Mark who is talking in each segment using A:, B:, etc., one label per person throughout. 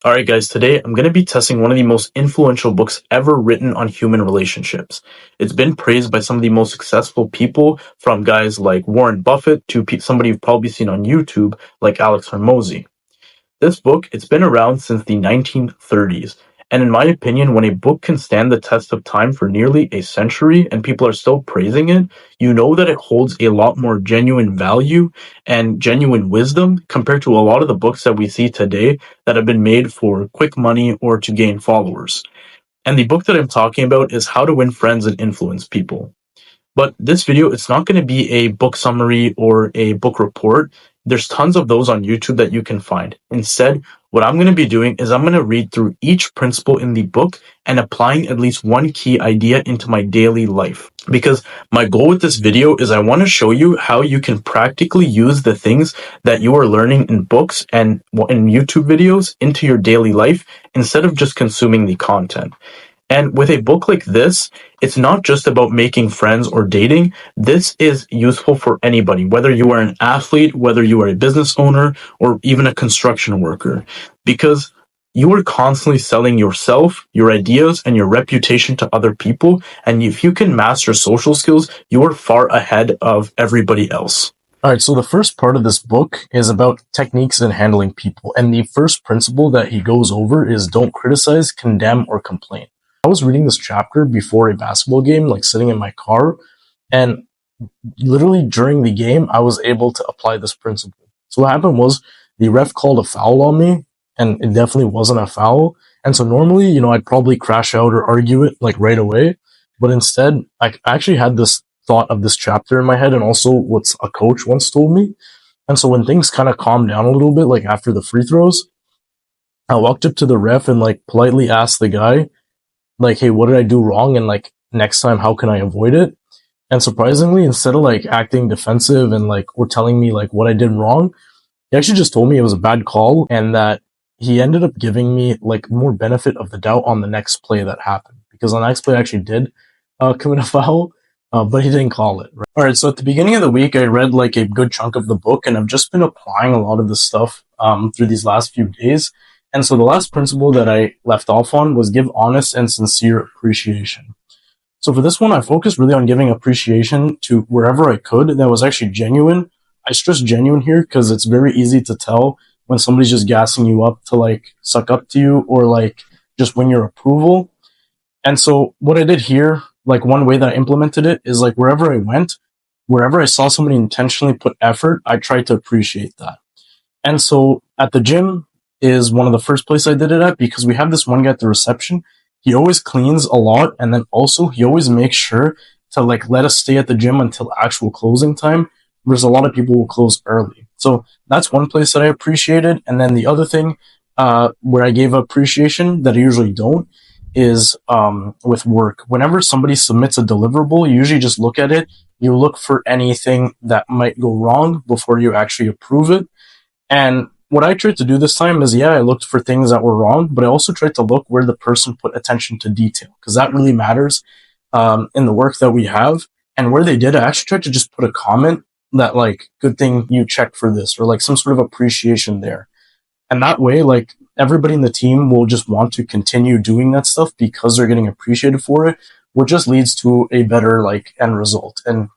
A: Alright guys, today I'm going to be testing one of the most influential books ever written on human relationships. It's been praised by some of the most successful people, from guys like Warren Buffett to somebody you've probably seen on YouTube like Alex Hormozy. This book, it's been around since the 1930s, and in my opinion, when a book can stand the test of time for nearly a century and people are still praising it, you know that it holds a lot more genuine value and genuine wisdom compared to a lot of the books that we see today that have been made for quick money or to gain followers. And the book that I'm talking about is How to Win Friends and Influence People. But this video, it's not going to be a book summary or a book report. There's tons of those on YouTube that you can find. Instead, what I'm going to be doing is I'm going to read through each principle in the book and applying at least one key idea into my daily life. Because my goal with this video is I want to show you how you can practically use the things that you are learning in books and in YouTube videos into your daily life instead of just consuming the content. And with a book like this, it's not just about making friends or dating. This is useful for anybody, whether you are an athlete, whether you are a business owner, or even a construction worker, because you are constantly selling yourself, your ideas, and your reputation to other people. And if you can master social skills, you are far ahead of everybody else. All right, so the first part of this book is about techniques in handling people. And the first principle that he goes over is don't criticize, condemn, or complain. I was reading this chapter before a basketball game, like sitting in my car, and literally during the game, I was able to apply this principle. So what happened was the ref called a foul on me, and it definitely wasn't a foul. And so normally, I'd probably crash out or argue it like right away. But instead, I actually had this thought of this chapter in my head and also what a coach once told me. And so when things kind of calmed down a little bit, like after the free throws, I walked up to the ref and like politely asked the guy, like, hey, what did I do wrong? And like, next time, how can I avoid it? And surprisingly, instead of like acting defensive and like, or telling me like what I did wrong, he actually just told me it was a bad call and that he ended up giving me like more benefit of the doubt on the next play that happened, because the next play I actually did commit a foul, but he didn't call it. Right? All right. So at the beginning of the week, I read like a good chunk of the book and I've just been applying a lot of this stuff through these last few days. And so the last principle that I left off on was give honest and sincere appreciation. So for this one, I focused really on giving appreciation to wherever I could that was actually genuine. I stress genuine here because it's very easy to tell when somebody's just gassing you up to like suck up to you or like just win your approval. And so what I did here, like one way that I implemented it is like wherever I went, wherever I saw somebody intentionally put effort, I tried to appreciate that. And so at the gym is one of the first places I did it at, because we have this one guy at the reception. He always cleans a lot, and then also he always makes sure to like let us stay at the gym until actual closing time, whereas a lot of people will close early. So that's one place that I appreciated. And then the other thing where I gave appreciation that I usually don't is with work. Whenever somebody submits a deliverable, you usually just look at it. You look for anything that might go wrong before you actually approve it. And what I tried to do this time is, I looked for things that were wrong, but I also tried to look where the person put attention to detail, because that really matters in the work that we have. And where they did, I actually tried to just put a comment that like, good thing you checked for this, or like some sort of appreciation there. And that way, like everybody in the team will just want to continue doing that stuff because they're getting appreciated for it, which just leads to a better like end result. And,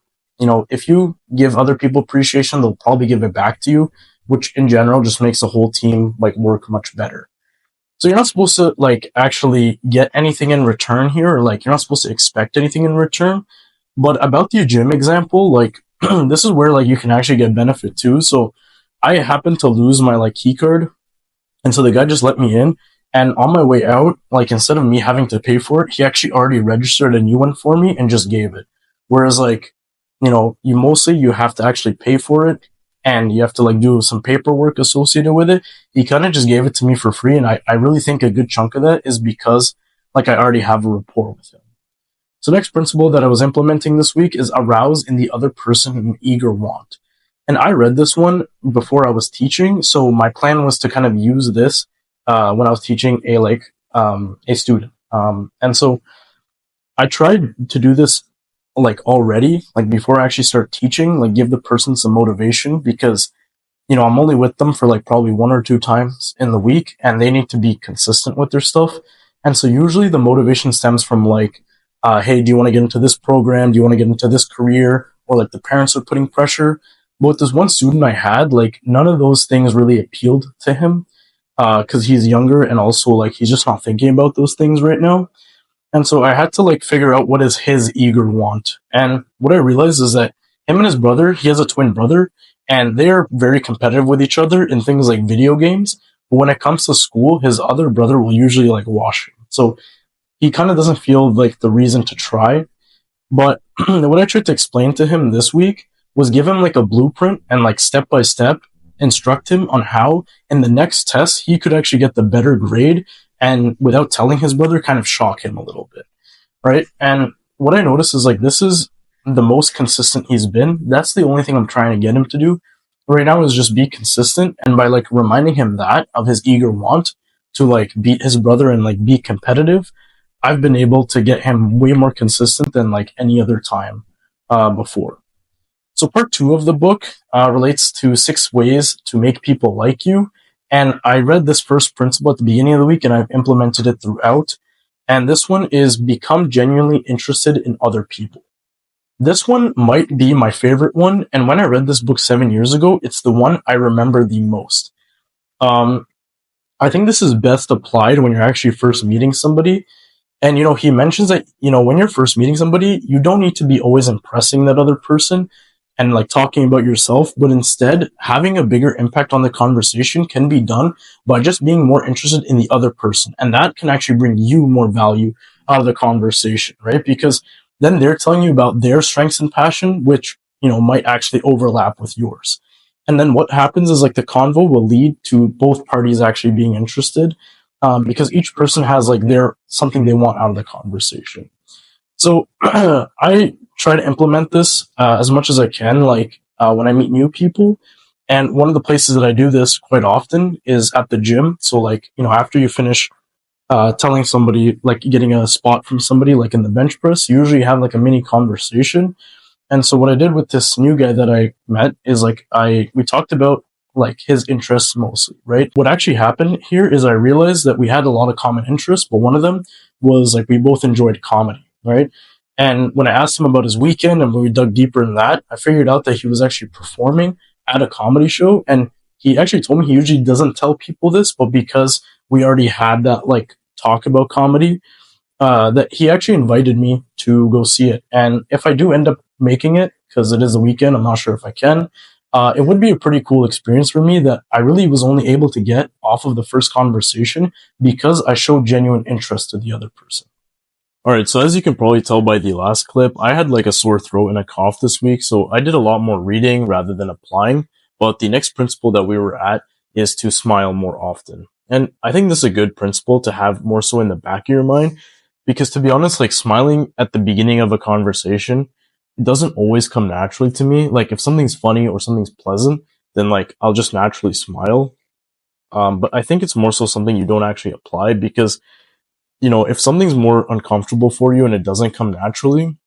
A: if you give other people appreciation, they'll probably give it back to you, which in general just makes the whole team like work much better. So you're not supposed to like actually get anything in return here, or like you're not supposed to expect anything in return. But about the gym example, like this is where like you can actually get benefit too. So I happened to lose my like key card, and so the guy just let me in. And on my way out, like instead of me having to pay for it, he actually already registered a new one for me and just gave it. Whereas like, you have to actually pay for it, and you have to like do some paperwork associated with it. He kind of just gave it to me for free. And I really think a good chunk of that is because like I already have a rapport with him. So next principle that I was implementing this week is arouse in the other person an eager want. And I read this one before I was teaching. So my plan was to kind of use this when I was teaching a student. And so I tried to do this like already, like before I actually start teaching, like give the person some motivation, because I'm only with them for like probably 1 or 2 times in the week, and they need to be consistent with their stuff. And so usually the motivation stems from like, hey, do you want to get into this program? Do you want to get into this career? Or like the parents are putting pressure. But with this one student I had, like none of those things really appealed to him because he's younger and also like he's just not thinking about those things right now. And so I had to like figure out what is his eager want. And what I realized is that him and his brother, he has a twin brother, and they're very competitive with each other in things like video games. But when it comes to school, his other brother will usually like wash him. So he kind of doesn't feel like the reason to try. But what I tried to explain to him this week was give him like a blueprint and like step by step instruct him on how in the next test he could actually get the better grade and without telling his brother kind of shock him a little bit, right? And what I noticed is like this is the most consistent he's been. That's the only thing I'm trying to get him to do right now is just be consistent, and by like reminding him that of his eager want to like beat his brother and like be competitive, I've been able to get him way more consistent than like any other time before. So part two of the book relates to 6 ways to make people like you. And I read this first principle at the beginning of the week and I've implemented it throughout. And this one is become genuinely interested in other people. This one might be my favorite one. And when I read this book 7 years ago, it's the one I remember the most. Um, I think this is best applied when you're actually first meeting somebody. And, he mentions that, when you're first meeting somebody, you don't need to be always impressing that other person and like talking about yourself, but instead having a bigger impact on the conversation can be done by just being more interested in the other person. And that can actually bring you more value out of the conversation, right? Because then they're telling you about their strengths and passion, which, might actually overlap with yours. And then what happens is like the convo will lead to both parties actually being interested because each person has like their something they want out of the conversation. So I try to implement this as much as I can, like when I meet new people. And one of the places that I do this quite often is at the gym. So like, after you finish telling somebody, like getting a spot from somebody, like in the bench press, you usually have like a mini conversation. And so what I did with this new guy that I met is like we talked about like his interests mostly, right? What actually happened here is I realized that we had a lot of common interests, but one of them was like we both enjoyed comedy, right? And when I asked him about his weekend and when we dug deeper in that, I figured out that he was actually performing at a comedy show. And he actually told me he usually doesn't tell people this, but because we already had that like talk about comedy, that he actually invited me to go see it. And if I do end up making it, because it is a weekend, I'm not sure if I can, it would be a pretty cool experience for me that I really was only able to get off of the first conversation because I showed genuine interest to the other person. Alright, so as you can probably tell by the last clip, I had like a sore throat and a cough this week, so I did a lot more reading rather than applying. But the next principle that we were at is to smile more often. And I think this is a good principle to have more so in the back of your mind, because to be honest, like smiling at the beginning of a conversation, it doesn't always come naturally to me. Like if something's funny or something's pleasant, then like I'll just naturally smile. But I think it's more so something you don't actually apply because if something's more uncomfortable for you and it doesn't come naturally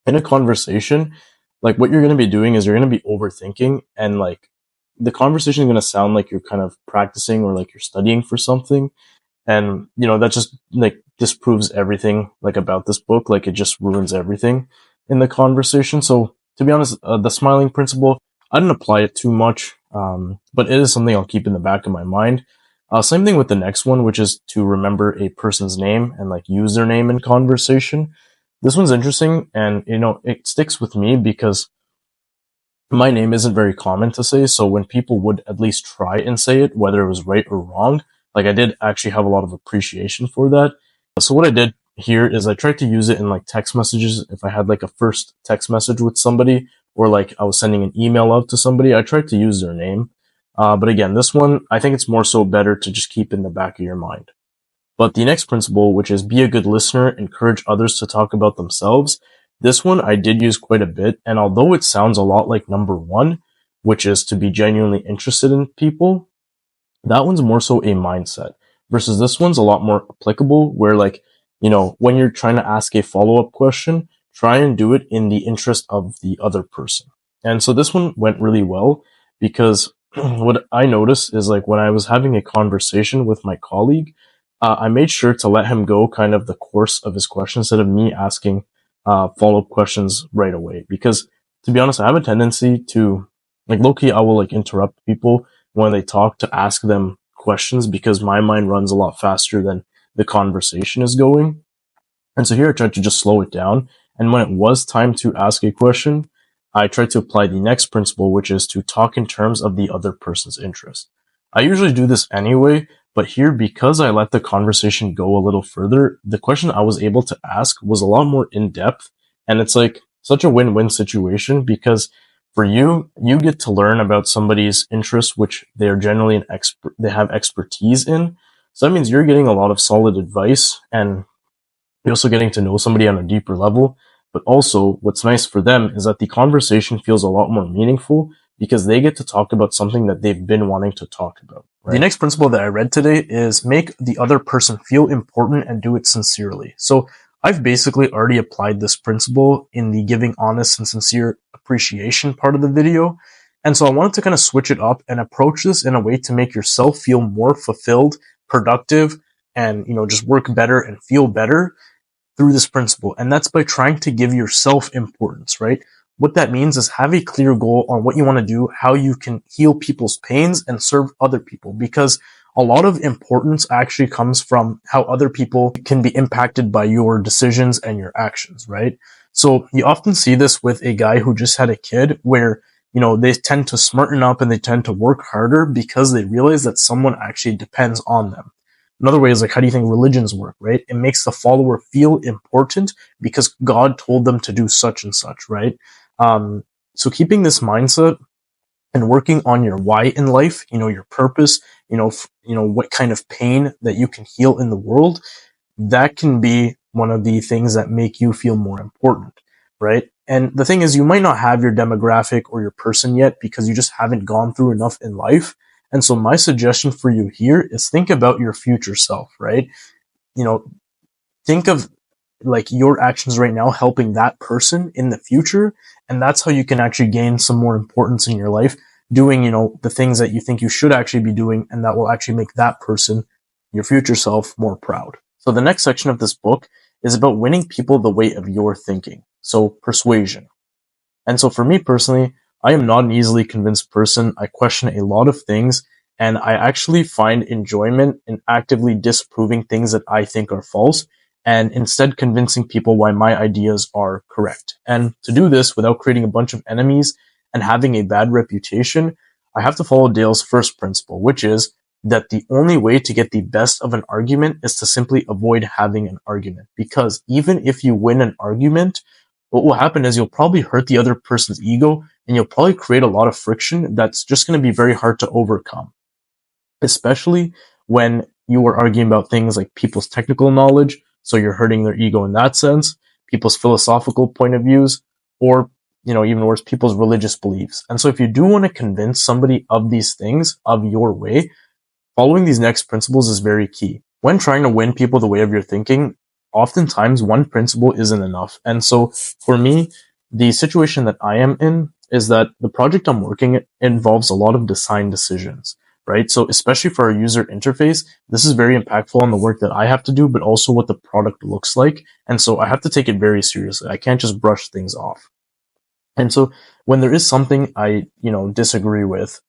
A: in a conversation, like what you're going to be doing is you're going to be overthinking and like the conversation is going to sound like you're kind of practicing or like you're studying for something. And, that just like disproves everything like about this book. Like it just ruins everything in the conversation. So to be honest, the smiling principle, I didn't apply it too much. But it is something I'll keep in the back of my mind. Same thing with the next one, which is to remember a person's name and like use their name in conversation. This one's interesting and, it sticks with me because my name isn't very common to say. So when people would at least try and say it, whether it was right or wrong, like I did actually have a lot of appreciation for that. So what I did here is I tried to use it in like text messages. If I had like a first text message with somebody or like I was sending an email out to somebody, I tried to use their name. But again, this one, I think it's more so better to just keep in the back of your mind. But the next principle, which is be a good listener, encourage others to talk about themselves. This one I did use quite a bit. And although it sounds a lot like number one, which is to be genuinely interested in people, that one's more so a mindset versus this one's a lot more applicable where like, when you're trying to ask a follow-up question, try and do it in the interest of the other person. And so this one went really well because what I noticed is like when I was having a conversation with my colleague, I made sure to let him go kind of the course of his question instead of me asking follow up questions right away. Because to be honest, I have a tendency to like low key, I will like interrupt people when they talk to ask them questions because my mind runs a lot faster than the conversation is going. And so here I tried to just slow it down. And when it was time to ask a question, I tried to apply the next principle, which is to talk in terms of the other person's interest. I usually do this anyway, but here, because I let the conversation go a little further, the question I was able to ask was a lot more in depth. And it's like such a win-win situation because for you, you get to learn about somebody's interests, which they are generally an expert, they have expertise in. So that means you're getting a lot of solid advice and you're also getting to know somebody on a deeper level. But also, what's nice for them is that the conversation feels a lot more meaningful because they get to talk about something that they've been wanting to talk about. Right? The next principle that I read today is make the other person feel important and do it sincerely. So I've basically already applied this principle in the giving honest and sincere appreciation part of the video. And so I wanted to kind of switch it up and approach this in a way to make yourself feel more fulfilled, productive, and, just work better and feel better through this principle. And that's by trying to give yourself importance, right? What that means is have a clear goal on what you want to do, how you can heal people's pains and serve other people, because a lot of importance actually comes from how other people can be impacted by your decisions and your actions, right? So you often see this with a guy who just had a kid where, they tend to smarten up and they tend to work harder because they realize that someone actually depends on them. Another way is like, how do you think religions work, right? It makes the follower feel important because God told them to do such and such, right? So keeping this mindset and working on your why in life, your purpose, what kind of pain that you can heal in the world, that can be one of the things that make you feel more important, right? And the thing is, you might not have your demographic or your person yet because you just haven't gone through enough in life. And so my suggestion for you here is think about your future self, right? You know, think of like your actions right now helping that person in the future. And that's how you can actually gain some more importance in your life, doing, the things that you think you should actually be doing. And that will actually make that person, your future self, more proud. So the next section of this book is about winning people the way of your thinking. So persuasion. And so for me personally, I am not an easily convinced person. I question a lot of things, and I actually find enjoyment in actively disproving things that I think are false and instead convincing people why my ideas are correct. And to do this without creating a bunch of enemies and having a bad reputation, I have to follow Dale's first principle, which is that the only way to get the best of an argument is to simply avoid having an argument. Because even if you win an argument, what will happen is you'll probably hurt the other person's ego and you'll probably create a lot of friction that's just going to be very hard to overcome, especially when you are arguing about things like people's technical knowledge. So you're hurting their ego in that sense, people's philosophical point of views, or, even worse, people's religious beliefs. And so if you do want to convince somebody of these things of your way, following these next principles is very key. When trying to win people the way of your thinking, oftentimes one principle isn't enough. And so for me, the situation that I am in is that the project I'm working at involves a lot of design decisions, right? So especially for our user interface, this is very impactful on the work that I have to do, but also what the product looks like. And so I have to take it very seriously. I can't just brush things off. And so when there is something I, disagree with,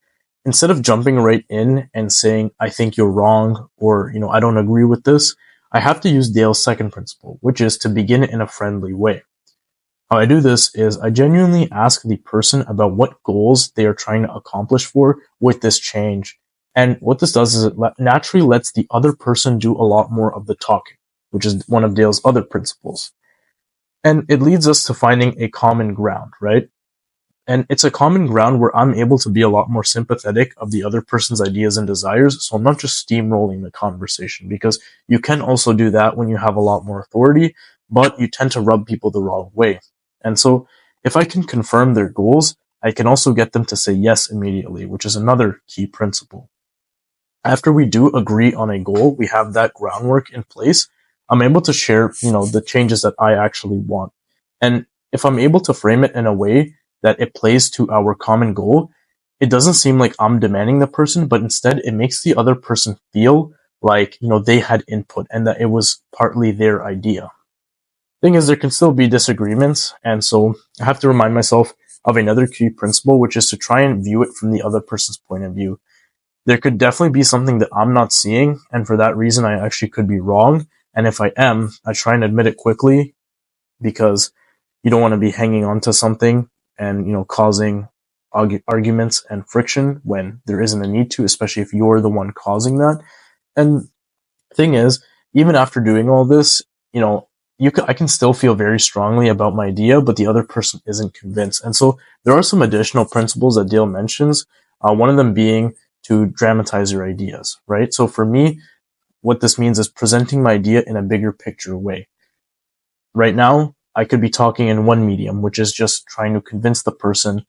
A: instead of jumping right in and saying, I think you're wrong, or, I don't agree with this, I have to use Dale's second principle, which is to begin in a friendly way. How I do this is I genuinely ask the person about what goals they are trying to accomplish for with this change. And what this does is it naturally lets the other person do a lot more of the talking, which is one of Dale's other principles. And it leads us to finding a common ground, right? And it's a common ground where I'm able to be a lot more sympathetic of the other person's ideas and desires. So I'm not just steamrolling the conversation, because you can also do that when you have a lot more authority, but you tend to rub people the wrong way. And so if I can confirm their goals, I can also get them to say yes immediately, which is another key principle. After we do agree on a goal, we have that groundwork in place, I'm able to share, the changes that I actually want. And if I'm able to frame it in a way that it plays to our common goal, it doesn't seem like I'm demanding the person, but instead it makes the other person feel like, they had input and that it was partly their idea. Thing is, there can still be disagreements, and so I have to remind myself of another key principle, which is to try and view it from the other person's point of view. There could definitely be something that I'm not seeing, and for that reason, I actually could be wrong. And if I am, I try and admit it quickly, because you don't want to be hanging on to something and, causing arguments and friction when there isn't a need to, especially if you're the one causing that. And thing is, even after doing all this, I can still feel very strongly about my idea, but the other person isn't convinced. And so there are some additional principles that Dale mentions. One of them being to dramatize your ideas, right? So for me, what this means is presenting my idea in a bigger picture way. Right now, I could be talking in one medium, which is just trying to convince the person,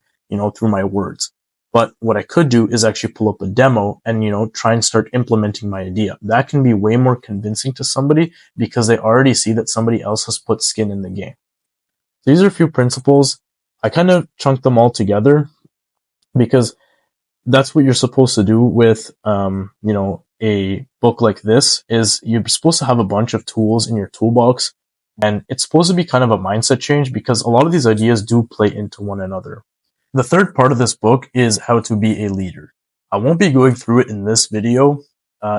A: through my words. But what I could do is actually pull up a demo and, try and start implementing my idea. That can be way more convincing to somebody because they already see that somebody else has put skin in the game. So these are a few principles. I kind of chunked them all together because that's what you're supposed to do with, a book like this. Is you're supposed to have a bunch of tools in your toolbox, and it's supposed to be kind of a mindset change because a lot of these ideas do play into one another. The third part of this book is how to be a leader. I won't be going through it in this video.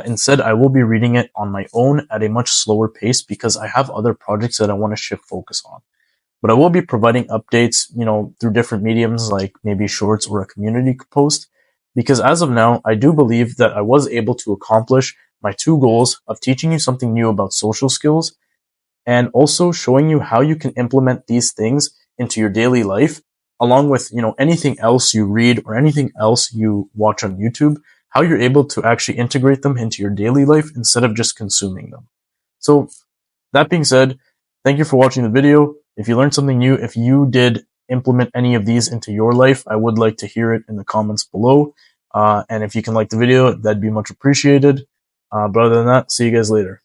A: Instead, I will be reading it on my own at a much slower pace because I have other projects that I want to shift focus on. But I will be providing updates, through different mediums like maybe shorts or a community post. Because as of now, I do believe that I was able to accomplish my two goals of teaching you something new about social skills and also showing you how you can implement these things into your daily life, along with, anything else you read or anything else you watch on YouTube, how you're able to actually integrate them into your daily life instead of just consuming them. So that being said, thank you for watching the video. If you learned something new, if you did implement any of these into your life, I would like to hear it in the comments below. And if you can like the video, that'd be much appreciated. But other than that, see you guys later.